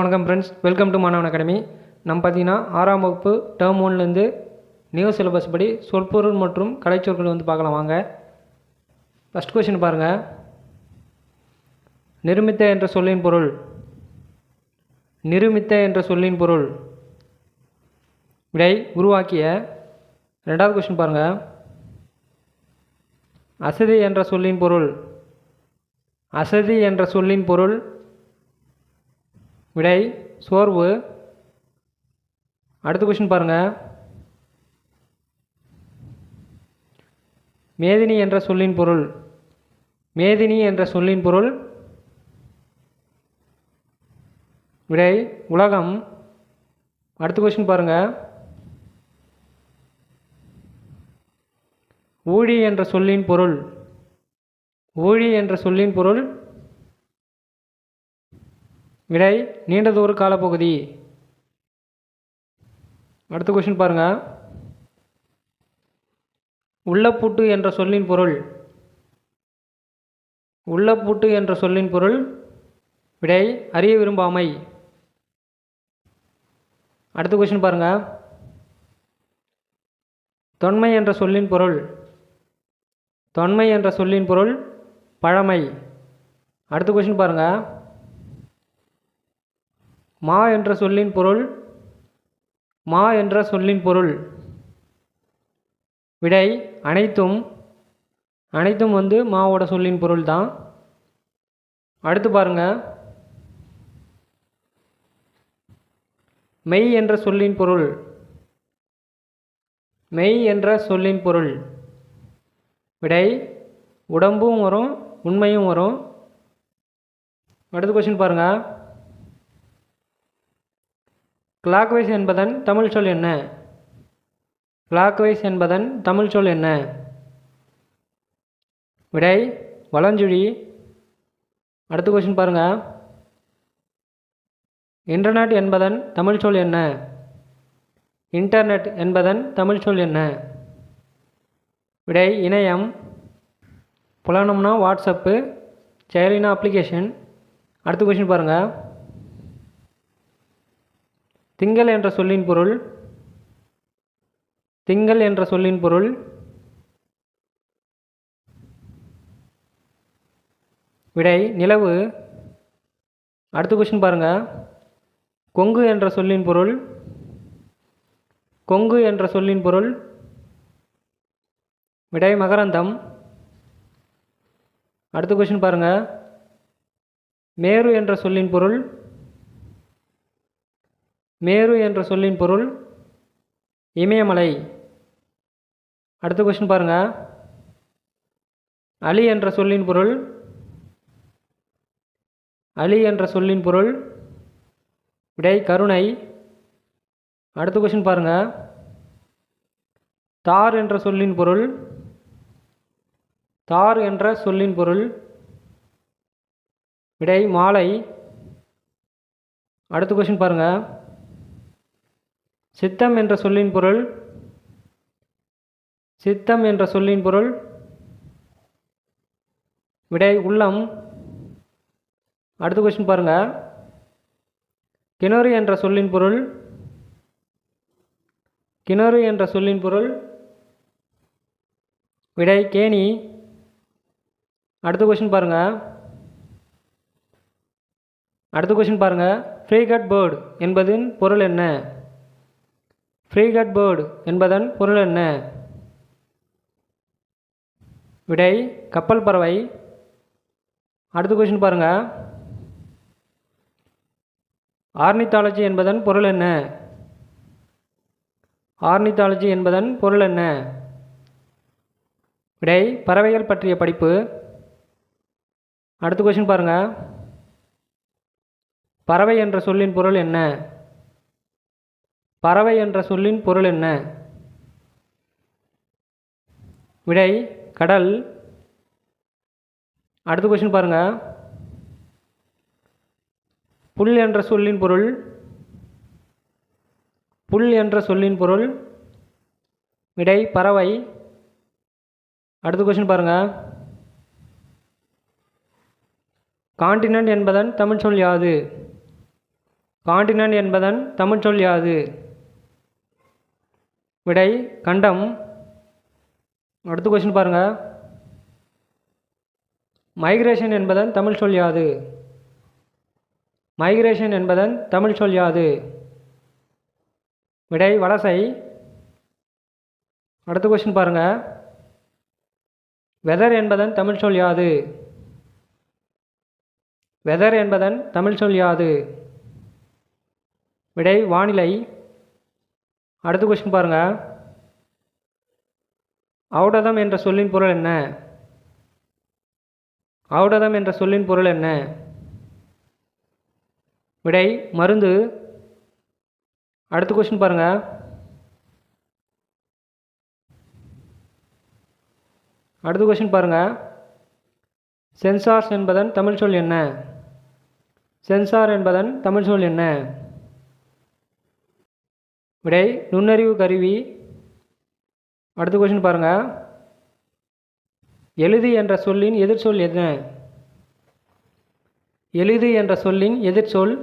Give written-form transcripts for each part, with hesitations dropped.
வணக்கம் friends, welcome to மாணவன் academy. நம்ம பார்த்தீங்கன்னா 6ஆம் வகுப்பு டேர்ம் 1லேருந்து நியூ சிலபஸ் படி சொற்பொருள் மற்றும் கலைச்சொற்கள் வந்து பார்க்கலாம் வாங்க. ஃபஸ்ட் கொஸ்டின் பாருங்கள். நிருமித்த என்ற சொல்லின் பொருள். நிருமித்த என்ற சொல்லின் பொருள் விடை உருவாக்கிய. ரெண்டாவது கொஸ்டின் பாருங்கள். அசதி என்ற சொல்லின் பொருள். அசதி என்ற சொல்லின் பொருள் விடை சோர்வு. அடுத்த கொஸ்டின் பாருங்கள். மேதினி என்ற சொல்லின் பொருள். மேதினி என்ற சொல்லின் பொருள் விடை உலகம். அடுத்த கொஸ்டின் பாருங்கள். ஊழி என்ற சொல்லின் பொருள். ஊழி என்ற சொல்லின் பொருள் விடை நீண்டதொரு காலப்பகுதி. அடுத்த கொஸ்டின் பாருங்கள். உள்ளப்பூட்டு என்ற சொல்லின் பொருள். உள்ளப்பூட்டு என்ற சொல்லின் பொருள் விடை அறிய விரும்பாமை. அடுத்த கொஸ்டின் பாருங்கள். தொன்மை என்ற சொல்லின் பொருள். தொன்மை என்ற சொல்லின் பொருள் பழமை. அடுத்த கொஸ்டின் பாருங்கள். மா என்ற சொல்லின் பொருள். மா என்ற சொல்லின் பொருள் விடை அனைத்தும். அனைத்தும் வந்து மாவோட சொல்லின் பொருள் தான். அடுத்து பாருங்கள். மெய் என்ற சொல்லின் பொருள். மெய் என்ற சொல்லின் பொருள் விடை உடம்பும் வரும் உண்மையும் வரும். அடுத்த கொஸ்டின் பாருங்கள். கிளாக்வைஸ் என்பதன் தமிழ் சொல் என்ன? கிளாக்வைஸ் என்பதன் தமிழ் சொல் என்ன? விடை வலஞ்சுழி. அடுத்த கொஸ்டின் பாருங்கள். இன்டர்நெட் என்பதன் தமிழ் சொல் என்ன? இன்டர்நெட் என்பதன் தமிழ் சொல் என்ன? விடை இணையம். புலனம்னா வாட்ஸ்அப்பு, செயலினா அப்ளிகேஷன். அடுத்த கொஸ்டின் பாருங்கள். திங்கள் என்ற சொல்லின் பொருள். திங்கள் என்ற சொல்லின் பொருள் விடை நிலவு. அடுத்த கொஸ்டின் பாருங்கள். கொங்கு என்ற சொல்லின் பொருள். கொங்கு என்ற சொல்லின் பொருள் விடை மகரந்தம். அடுத்த கொஸ்டின் பாருங்கள். மேரு என்ற சொல்லின் பொருள். மேரு என்ற சொல்லின் பொருள் இமயமலை. அடுத்த கொஸ்டின் பாருங்கள். அலி என்ற சொல்லின் பொருள். அலி என்ற சொல்லின் பொருள் விடை கருணை. அடுத்த கொஸ்டின் பாருங்கள். தார் என்ற சொல்லின் பொருள். தார் என்ற சொல்லின் பொருள் விடை மாலை. அடுத்த கொஸ்டின் பாருங்கள். சித்தம் என்ற சொல்லின் பொருள். சித்தம் என்ற சொல்லின் பொருள் விடை உள்ளம். அடுத்த கொஸ்டின் பாருங்கள். கிணறு என்ற சொல்லின் பொருள். கிணறு என்ற சொல்லின் பொருள் விடை கேணி. அடுத்த கொஸ்டின் பாருங்கள். அடுத்த கொஸ்டின் பாருங்கள். ஃப்ரீகட் பேர்டு என்பதன் பொருள் என்ன? ஃப்ரீகட் பேர்டு என்பதன் பொருள் என்ன? விடை கப்பல் பறவை. அடுத்த கொஸ்டின் பாருங்கள். ஆர்னித்தாலஜி என்பதன் பொருள் என்ன? ஆர்னித்தாலஜி என்பதன் பொருள் என்ன? விடை பறவைகள் பற்றிய படிப்பு. அடுத்த கொஸ்டின் பாருங்கள். பறவை என்ற சொல்லின் பொருள் என்ன? பறவை என்ற சொல்லின் பொருள் என்ன? விடை கடல். அடுத்த கொஸ்டின் பாருங்கள். புல் என்ற சொல்லின் பொருள். புல் என்ற சொல்லின் பொருள் விடை பறவை. அடுத்த கொஸ்டின் பாருங்கள். காண்டினென்ட் என்பதன் தமிழ் சொல் யாது? காண்டினன்ட் என்பதன் தமிழ் சொல் யாது? விடை கண்டம். அடுத்த கொஸ்டின் பாருங்கள். மைக்ரேஷன் என்பதன் தமிழ் சொல் யாது? மைக்ரேஷன் என்பதன் தமிழ் சொல் யாது? விடை வலசை. அடுத்த கொஸ்டின் பாருங்கள். வெதர் என்பதன் தமிழ் சொல் யாது? வெதர் என்பதன் தமிழ் சொல் யாது? விடை வானிலை. அடுத்த கொஸ்டின் பாருங்கள். ஔடதம் என்ற சொல்லின் பொருள் என்ன? ஔடதம் என்ற சொல்லின் பொருள் என்ன? விடை மருந்து. அடுத்த கொஸ்டின் பாருங்கள். அடுத்த கொஸ்டின் பாருங்கள். சென்சார்ஸ் என்பதன் தமிழ் சொல் என்ன? சென்சார் என்பதன் தமிழ் சொல் என்ன? விடை நுண்ணறிவு கருவி. அடுத்த கொஸ்டின் பாருங்கள். எழுது என்ற சொல்லின் எதிர்ச்சொல் என்ன? எழுது என்ற சொல்லின் எதிர்ச்சொல்?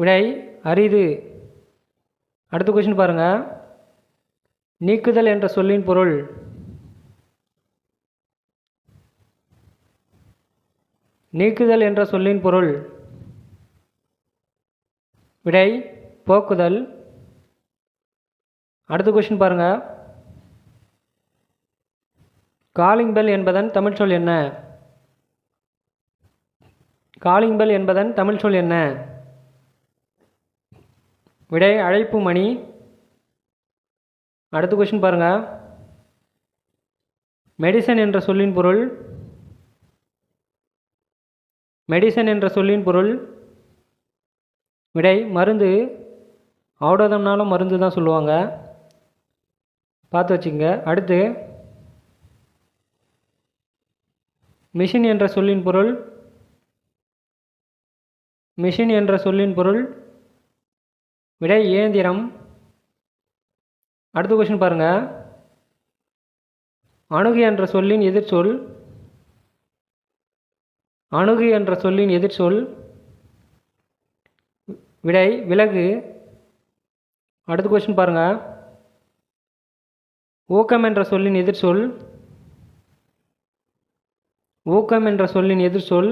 விடை அரிது. அடுத்த கொஸ்டின் பாருங்கள். நீக்குதல் என்ற சொல்லின் பொருள்? நீக்குதல் என்ற சொல்லின் பொருள்? விடை போக்குதல். அடுத்த கொஸ்டின் பாருங்கள். காலிங் பெல் என்பதன் தமிழ் சொல் என்ன? காலிங் பெல் என்பதன் தமிழ் சொல் என்ன? விடை அழைப்பு மணி. அடுத்த கொஸ்டின் பாருங்கள். மெடிசன் என்ற சொல்லின் பொருள்? மெடிசன் என்ற சொல்லின் பொருள்? விடை மருந்து. ஔடதம்னாலும் மருந்து தான் சொல்லுவாங்க, பார்த்து வச்சுங்க. அடுத்து மிஷின் என்ற சொல்லின் பொருள்? மிஷின் என்ற சொல்லின் பொருள்? விடை இயந்திரம். அடுத்த கொஸ்டின் பாருங்கள். அணுகு என்ற சொல்லின் எதிர்ச்சொல்? அணுகு என்ற சொல்லின் எதிர்ச்சொல்? விடை விலகு. அடுத்த கொஸ்டின் பாருங்கள். ஊக்கம் என்ற சொல்லின் எதிர்ச்சொல்? ஊக்கம் என்ற சொல்லின் எதிர்ச்சொல்?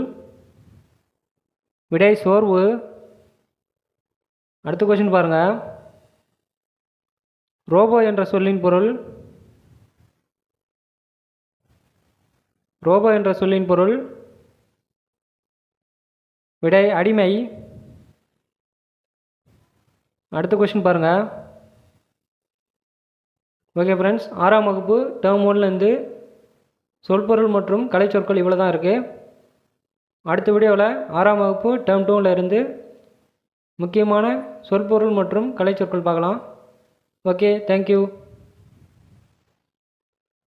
விடை சோர்வு. அடுத்த கொஸ்டின் பாருங்கள். ரோபோ என்ற சொல்லின் பொருள்? ரோபோ என்ற சொல்லின் பொருள்? விடை அடிமை. அடுத்த கொஸ்டின் பாருங்கள். ஓகே ஃப்ரெண்ட்ஸ், 6ஆம் வகுப்பு டேர்ம் 1லேருந்து சொல்பொருள் மற்றும் கலைச்சொற்கள் இவ்வளோ தான் இருக்குது. அடுத்த வீடியோவில் 6ஆம் வகுப்பு டேர்ம் 2லேருந்து முக்கியமான சொற்பொருள் மற்றும் கலைச்சொற்கள் பார்க்கலாம். Okay, thank you.